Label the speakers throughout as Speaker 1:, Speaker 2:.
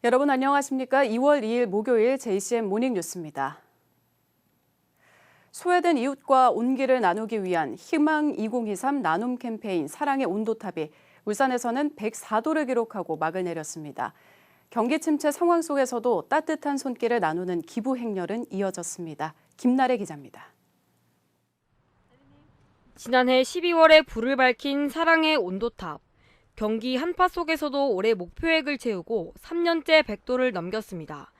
Speaker 1: 여러분 안녕하십니까? 2월 2일 목요일 JCM 모닝뉴스입니다. 소외된 이웃과 온기를 나누기 위한 희망 2023 나눔 캠페인 사랑의 온도탑이 울산에서는 104도를 기록하고 막을 내렸습니다. 경기 침체 상황 속에서도 따뜻한 손길을 나누는 기부 행렬은 이어졌습니다. 김나래 기자입니다.
Speaker 2: 지난해 12월에 불을 밝힌 사랑의 온도탑. 경기 한파 속에서도 올해 목표액을 채우고 3년째 100도를 넘겼습니다.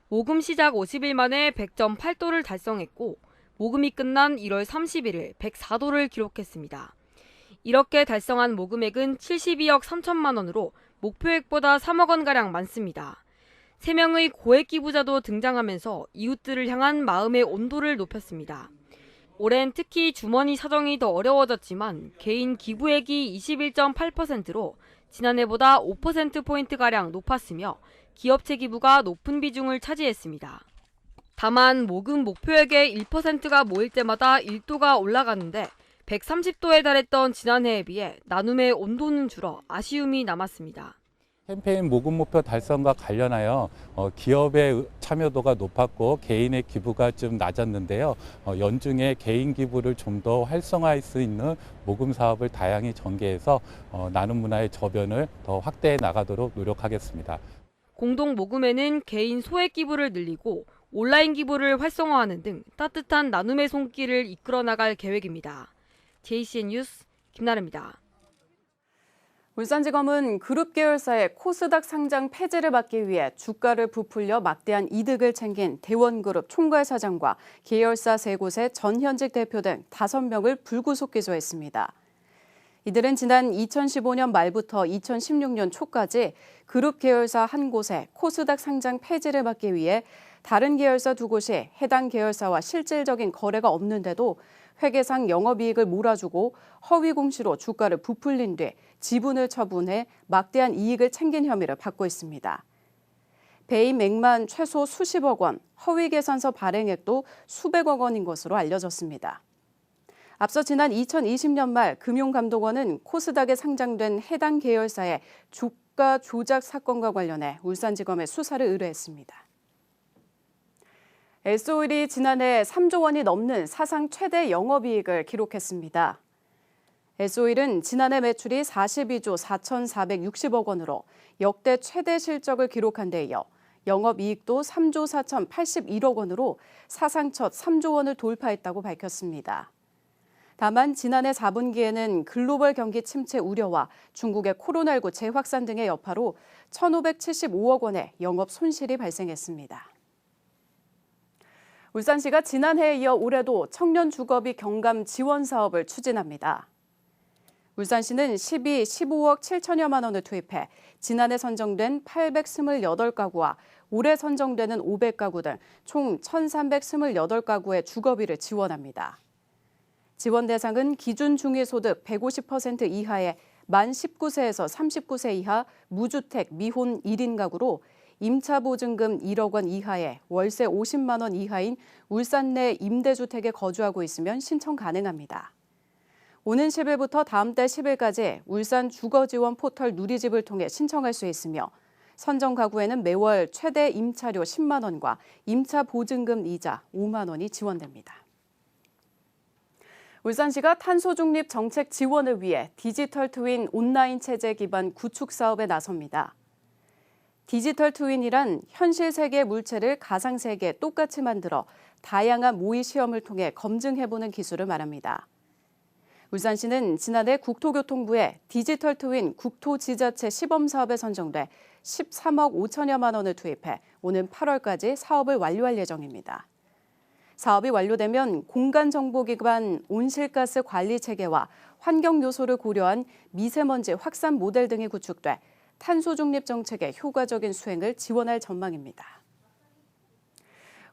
Speaker 2: 모금 시작 50일 만에 100.8도를 달성했고 모금이 끝난 1월 31일 104도를 기록했습니다. 이렇게 달성한 모금액은 72억 3천만 원으로 목표액보다 3억 원가량 많습니다. 3명의 고액 기부자도 등장하면서 이웃들을 향한 마음의 온도를 높였습니다. 올해는 특히 주머니 사정이 더 어려워졌지만 개인 기부액이 21.8%로 지난해보다 5%포인트가량 높았으며 기업체 기부가 높은 비중을 차지했습니다. 다만 모금 목표액의 1%가 모일 때마다 1도가 올라가는데 130도에 달했던 지난해에 비해 나눔의 온도는 줄어 아쉬움이 남았습니다.
Speaker 3: 캠페인 모금 목표 달성과 관련하여 기업의 참여도가 높았고 개인의 기부가 좀 낮았는데요. 연중에 개인 기부를 좀 더 활성화할 수 있는 모금 사업을 다양히 전개해서 나눔 문화의 저변을 더 확대해 나가도록 노력하겠습니다.
Speaker 2: 공동 모금에는 개인 소액 기부를 늘리고 온라인 기부를 활성화하는 등 따뜻한 나눔의 손길을 이끌어 나갈 계획입니다. JCN 뉴스 김나래입니다.
Speaker 1: 울산지검은 그룹 계열사의 코스닥 상장 폐지를 막기 위해 주가를 부풀려 막대한 이득을 챙긴 대원그룹 총괄 사장과 계열사 3곳의 전현직 대표 등 5명을 불구속 기소했습니다. 이들은 지난 2015년 말부터 2016년 초까지 그룹 계열사 한 곳의 코스닥 상장 폐지를 막기 위해 다른 계열사 2곳이 해당 계열사와 실질적인 거래가 없는데도 회계상 영업이익을 몰아주고 허위 공시로 주가를 부풀린 뒤 지분을 처분해 막대한 이익을 챙긴 혐의를 받고 있습니다. 배임액만 최소 수십억 원, 허위 계산서 발행액도 수백억 원인 것으로 알려졌습니다. 앞서 지난 2020년 말 금융감독원은 코스닥에 상장된 해당 계열사의 주가 조작 사건과 관련해 울산지검에 수사를 의뢰했습니다. S오일이 지난해 3조 원이 넘는 사상 최대 영업이익을 기록했습니다. S오일은 지난해 매출이 42조 4,460억 원으로 역대 최대 실적을 기록한 데 이어 영업이익도 3조 4,081억 원으로 사상 첫 3조 원을 돌파했다고 밝혔습니다. 다만 지난해 4분기에는 글로벌 경기 침체 우려와 중국의 코로나19 재확산 등의 여파로 1,575억 원의 영업 손실이 발생했습니다. 울산시가 지난해에 이어 올해도 청년 주거비 경감 지원 사업을 추진합니다. 울산시는 15억 7천여만 원을 투입해 지난해 선정된 828가구와 올해 선정되는 500가구 등 총 1,328가구의 주거비를 지원합니다. 지원 대상은 기준 중위소득 150% 이하의 만 19세에서 39세 이하 무주택 미혼 1인 가구로 임차 보증금 1억 원 이하의 월세 50만 원 이하인 울산 내 임대주택에 거주하고 있으면 신청 가능합니다. 오는 10일부터 다음 달 10일까지 울산 주거지원 포털 누리집을 통해 신청할 수 있으며 선정 가구에는 매월 최대 임차료 10만 원과 임차 보증금 이자 5만 원이 지원됩니다. 울산시가 탄소 중립 정책 지원을 위해 디지털 트윈 온라인 체제 기반 구축 사업에 나섭니다. 디지털 트윈이란 현실 세계 물체를 가상 세계에 똑같이 만들어 다양한 모의 시험을 통해 검증해보는 기술을 말합니다. 울산시는 지난해 국토교통부에 디지털 트윈 국토지자체 시범사업에 선정돼 13억 5천여만 원을 투입해 오는 8월까지 사업을 완료할 예정입니다. 사업이 완료되면 공간정보 기반 온실가스 관리 체계와 환경 요소를 고려한 미세먼지 확산 모델 등이 구축돼 탄소 중립 정책의 효과적인 수행을 지원할 전망입니다.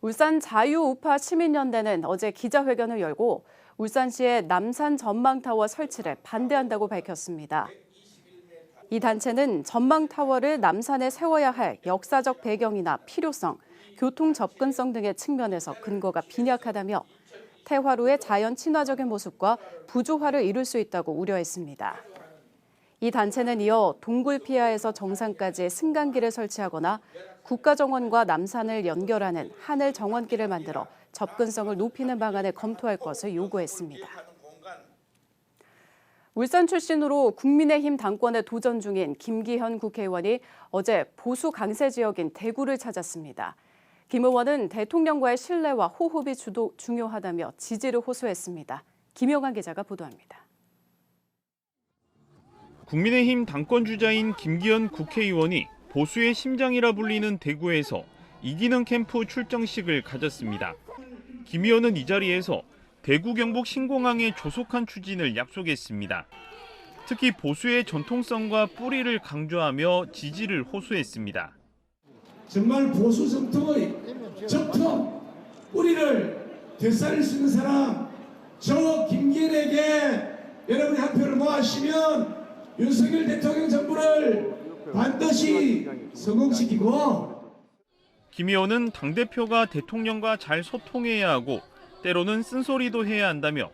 Speaker 1: 울산 자유우파 시민연대는 어제 기자회견을 열고 울산시의 남산 전망타워 설치를 반대한다고 밝혔습니다. 이 단체는 전망타워를 남산에 세워야 할 역사적 배경이나 필요성, 교통 접근성 등의 측면에서 근거가 빈약하다며 태화루의 자연 친화적인 모습과 부조화를 이룰 수 있다고 우려했습니다. 이 단체는 이어 동굴피하에서 정상까지 승강기를 설치하거나 국가정원과 남산을 연결하는 하늘 정원길을 만들어 접근성을 높이는 방안을 검토할 것을 요구했습니다. 울산 출신으로 국민의힘 당권에 도전 중인 김기현 국회의원이 어제 보수 강세 지역인 대구를 찾았습니다. 김 의원은 대통령과의 신뢰와 호흡이 중요하다며 지지를 호소했습니다. 김영환 기자가 보도합니다.
Speaker 4: 국민의힘 당권 주자인 김기현 국회의원이 보수의 심장이라 불리는 대구에서 이기는 캠프 출정식을 가졌습니다. 김 의원은 이 자리에서 대구 경북 신공항의 조속한 추진을 약속했습니다. 특히 보수의 전통성과 뿌리를 강조하며 지지를 호소했습니다.
Speaker 5: 정말 보수 정통의 정통 뿌리를 되살릴 수 있는 사람, 저 김기현에게 여러분이 한 표를 모아주시면 윤석열 대통령 정부를 반드시 성공시키고.
Speaker 4: 김 의원은 당대표가 대통령과 잘 소통해야 하고 때로는 쓴소리도 해야 한다며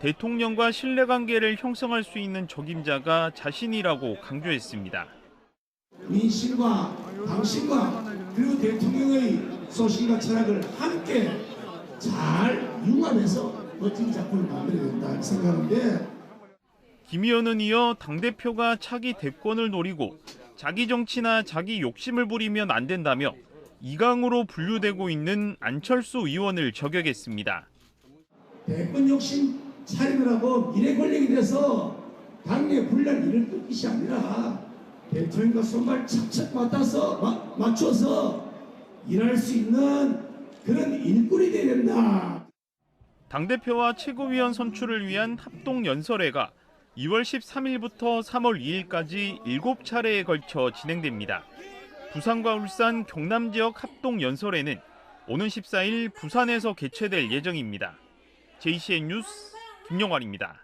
Speaker 4: 대통령과 신뢰관계를 형성할 수 있는 적임자가 자신이라고 강조했습니다.
Speaker 5: 민심과 당신과 그리고 대통령의 소신과 철학을 함께 잘 융합해서 멋진 작품을 만들어야 된다 생각하는데,
Speaker 4: 김 의원은 이어 당대표가 차기 대권을 노리고 자기 정치나 자기 욕심을 부리면 안 된다며 이강으로 분류되고 있는 안철수 의원을 저격했습니다.
Speaker 5: 대권 욕심 차리느라고 미래 권력이 돼서 당내 분란 일을 끊는 것이 아니라 대통령과 손발 착착 맞춰서 일할 수 있는 그런 일꾼이 되어야 된다.
Speaker 4: 당대표와 최고위원 선출을 위한 합동연설회가 2월 13일부터 3월 2일까지 7차례에 걸쳐 진행됩니다. 부산과 울산, 경남 지역 합동연설회는 오는 14일 부산에서 개최될 예정입니다. JCN 뉴스 김영환입니다.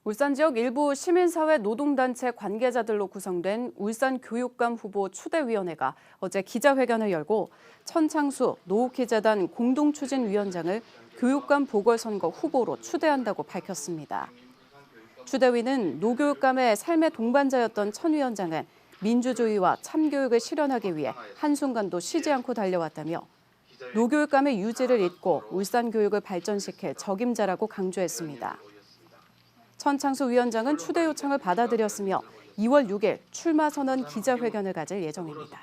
Speaker 1: 울산 지역 일부 시민사회 노동단체 관계자들로 구성된 울산교육감 후보 추대위원회가 어제 기자회견을 열고 천창수 노후키재단 공동추진위원장을 교육감 보궐선거 후보로 추대한다고 밝혔습니다. 추대위는 노교육감의 삶의 동반자였던 천 위원장은 민주주의와 참교육을 실현하기 위해 한순간도 쉬지 않고 달려왔다며 노교육감의 유지를 잇고 울산 교육을 발전시킬 적임자라고 강조했습니다. 천창수 위원장은 추대 요청을 받아들였으며 2월 6일 출마 선언 기자회견을 가질 예정입니다.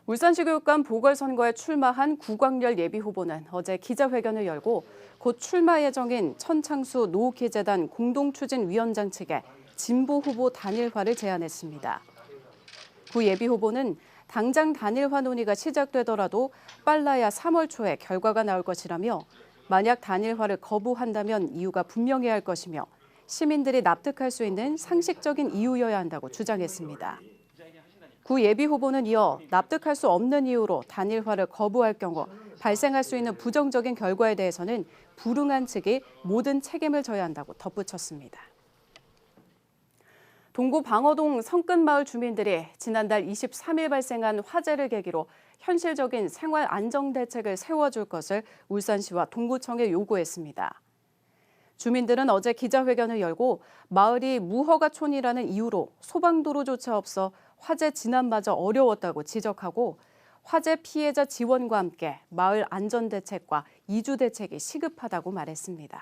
Speaker 1: 울산시 교육감 보궐선거에 출마한 구광열 예비후보는 어제 기자회견을 열고 곧 출마 예정인 천창수 노후키재단 공동추진위원장 측에 진보 후보 단일화를 제안했습니다. 구 예비후보는 당장 단일화 논의가 시작되더라도 빨라야 3월 초에 결과가 나올 것이라며 만약 단일화를 거부한다면 이유가 분명해야 할 것이며 시민들이 납득할 수 있는 상식적인 이유여야 한다고 주장했습니다. 구 예비후보는 이어 납득할 수 없는 이유로 단일화를 거부할 경우 발생할 수 있는 부정적인 결과에 대해서는 불응한 측이 모든 책임을 져야 한다고 덧붙였습니다. 동구 방어동 성끝마을 주민들이 지난달 23일 발생한 화재를 계기로 현실적인 생활 안정 대책을 세워줄 것을 울산시와 동구청에 요구했습니다. 주민들은 어제 기자회견을 열고 마을이 무허가촌이라는 이유로 소방도로조차 없어 화재 진압마저 어려웠다고 지적하고 화재 피해자 지원과 함께 마을 안전대책과 이주대책이 시급하다고 말했습니다.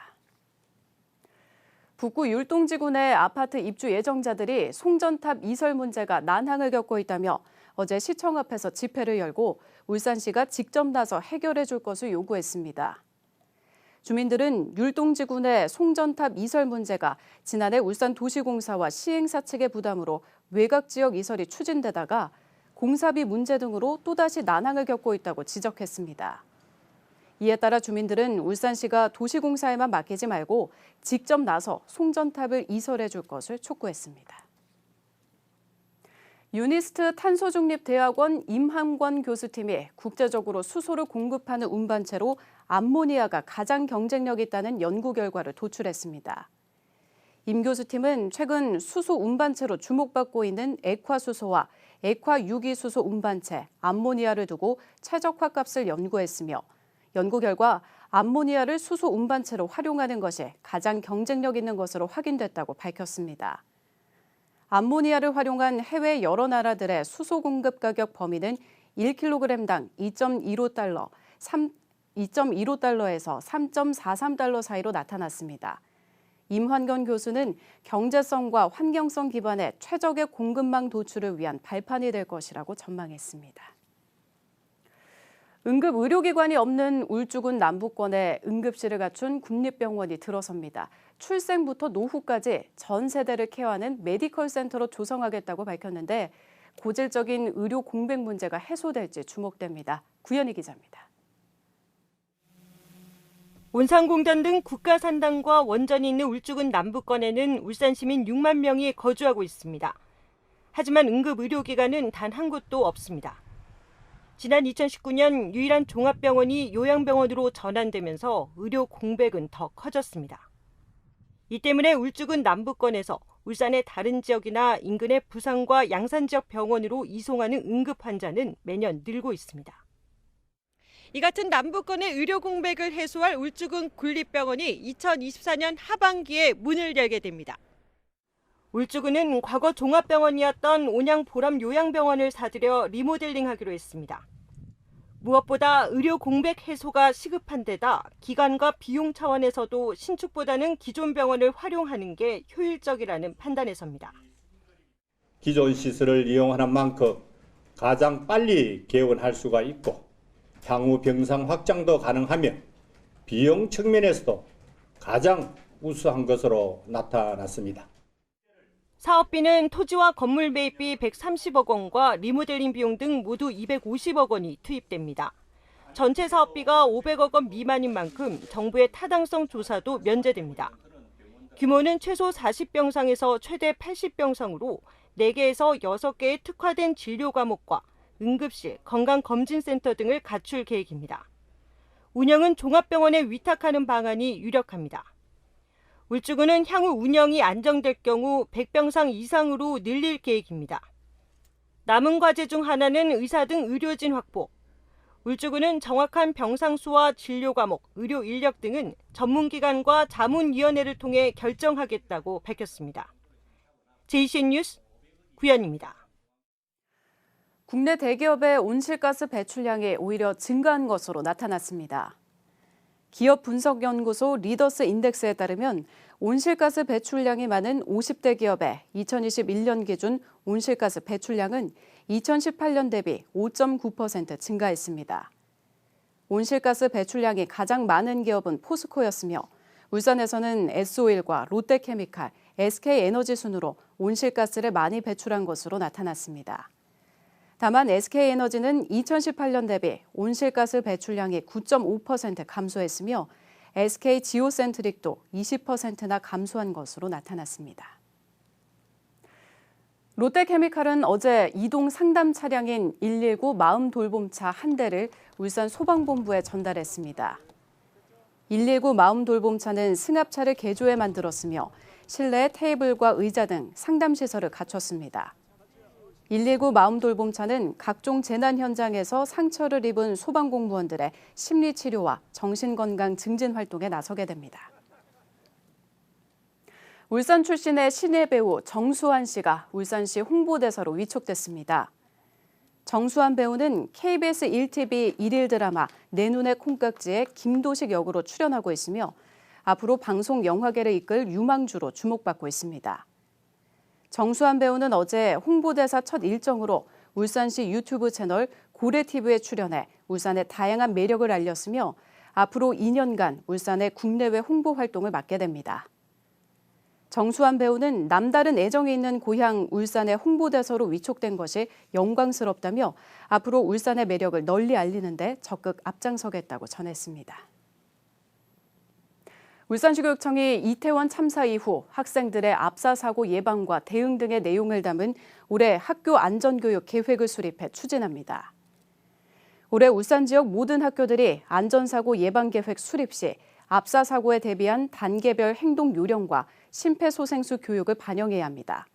Speaker 1: 북구 율동지구 내 아파트 입주 예정자들이 송전탑 이설 문제가 난항을 겪고 있다며 어제 시청 앞에서 집회를 열고 울산시가 직접 나서 해결해 줄 것을 요구했습니다. 주민들은 율동지구 내 송전탑 이설 문제가 지난해 울산도시공사와 시행사 측의 부담으로 외곽지역 이설이 추진되다가 공사비 문제 등으로 또다시 난항을 겪고 있다고 지적했습니다. 이에 따라 주민들은 울산시가 도시공사에만 맡기지 말고 직접 나서 송전탑을 이설해 줄 것을 촉구했습니다. 유니스트 탄소중립대학원 임한권 교수팀이 국제적으로 수소를 공급하는 운반체로 암모니아가 가장 경쟁력 있다는 연구 결과를 도출했습니다. 임 교수팀은 최근 수소 운반체로 주목받고 있는 액화수소와 액화유기수소 운반체 암모니아를 두고 최적화 값을 연구했으며 연구 결과 암모니아를 수소 운반체로 활용하는 것이 가장 경쟁력 있는 것으로 확인됐다고 밝혔습니다. 암모니아를 활용한 해외 여러 나라들의 수소 공급 가격 범위는 1kg당 2.15달러, 2.15달러에서 3.43달러 사이로 나타났습니다. 임환건 교수는 경제성과 환경성 기반의 최적의 공급망 도출을 위한 발판이 될 것이라고 전망했습니다. 응급 의료기관이 없는 울주군 남부권에 응급실을 갖춘 국립병원이 들어섭니다. 출생부터 노후까지 전 세대를 케어하는 메디컬 센터로 조성하겠다고 밝혔는데 고질적인 의료 공백 문제가 해소될지 주목됩니다. 구현희 기자입니다.
Speaker 6: 온산공단 등 국가산당과 원전이 있는 울주군 남부권에는 울산 시민 6만 명이 거주하고 있습니다. 하지만 응급의료기관은 단 한 곳도 없습니다. 지난 2019년 유일한 종합병원이 요양병원으로 전환되면서 의료 공백은 더 커졌습니다. 이 때문에 울주군 남부권에서 울산의 다른 지역이나 인근의 부산과 양산 지역 병원으로 이송하는 응급 환자는 매년 늘고 있습니다. 이 같은 남부권의 의료 공백을 해소할 울주군 군립병원이 2024년 하반기에 문을 열게 됩니다. 울주군은 과거 종합병원이었던 온양 보람 요양병원을 사들여 리모델링하기로 했습니다. 무엇보다 의료 공백 해소가 시급한 데다 기간과 비용 차원에서도 신축보다는 기존 병원을 활용하는 게 효율적이라는 판단에서입니다.
Speaker 7: 기존 시설을 이용하는 만큼 가장 빨리 개원할 수가 있고 향후 병상 확장도 가능하며 비용 측면에서도 가장 우수한 것으로 나타났습니다.
Speaker 6: 사업비는 토지와 건물 매입비 130억 원과 리모델링 비용 등 모두 250억 원이 투입됩니다. 전체 사업비가 500억 원 미만인 만큼 정부의 타당성 조사도 면제됩니다. 규모는 최소 40병상에서 최대 80병상으로 4개에서 6개의 특화된 진료 과목과 응급실, 건강검진센터 등을 갖출 계획입니다. 운영은 종합병원에 위탁하는 방안이 유력합니다. 울주군은 향후 운영이 안정될 경우 100병상 이상으로 늘릴 계획입니다. 남은 과제 중 하나는 의사 등 의료진 확보. 울주군은 정확한 병상 수와 진료 과목, 의료 인력 등은 전문기관과 자문위원회를 통해 결정하겠다고 밝혔습니다. JCN 뉴스 구현입니다.
Speaker 1: 국내 대기업의 온실가스 배출량이 오히려 증가한 것으로 나타났습니다. 기업 분석연구소 리더스 인덱스에 따르면 온실가스 배출량이 많은 50대 기업의 2021년 기준 온실가스 배출량은 2018년 대비 5.9% 증가했습니다. 온실가스 배출량이 가장 많은 기업은 포스코였으며 울산에서는 S-오일과 롯데케미칼, SK에너지 순으로 온실가스를 많이 배출한 것으로 나타났습니다. 다만 SK에너지는 2018년 대비 온실가스 배출량이 9.5% 감소했으며 SK지오센트릭도 20%나 감소한 것으로 나타났습니다. 롯데케미칼은 어제 이동 상담 차량인 119 마음돌봄차 한 대를 울산 소방본부에 전달했습니다. 119 마음돌봄차는 승합차를 개조해 만들었으며 실내에 테이블과 의자 등 상담시설을 갖췄습니다. 119 마음돌봄차는 각종 재난 현장에서 상처를 입은 소방공무원들의 심리치료와 정신건강 증진 활동에 나서게 됩니다. 울산 출신의 신예 배우 정수환 씨가 울산시 홍보대사로 위촉됐습니다. 정수환 배우는 KBS 1TV 일일 드라마 내 눈의 콩깍지에 김도식 역으로 출연하고 있으며 앞으로 방송 영화계를 이끌 유망주로 주목받고 있습니다. 정수환 배우는 어제 홍보대사 첫 일정으로 울산시 유튜브 채널 고래TV에 출연해 울산의 다양한 매력을 알렸으며 앞으로 2년간 울산의 국내외 홍보 활동을 맡게 됩니다. 정수환 배우는 남다른 애정이 있는 고향 울산의 홍보대사로 위촉된 것이 영광스럽다며 앞으로 울산의 매력을 널리 알리는 데 적극 앞장서겠다고 전했습니다. 울산시 교육청이 이태원 참사 이후 학생들의 압사 사고 예방과 대응 등의 내용을 담은 올해 학교 안전교육 계획을 수립해 추진합니다. 올해 울산 지역 모든 학교들이 안전사고 예방계획 수립 시 압사 사고에 대비한 단계별 행동 요령과 심폐소생술 교육을 반영해야 합니다.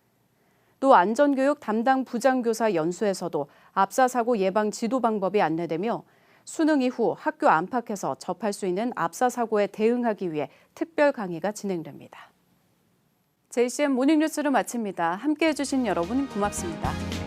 Speaker 1: 또 안전교육 담당 부장교사 연수에서도 압사 사고 예방 지도 방법이 안내되며 수능 이후 학교 안팎에서 접할 수 있는 압사 사고에 대응하기 위해 특별 강의가 진행됩니다. JCN 모닝뉴스를 마칩니다. 함께해 주신 여러분 고맙습니다.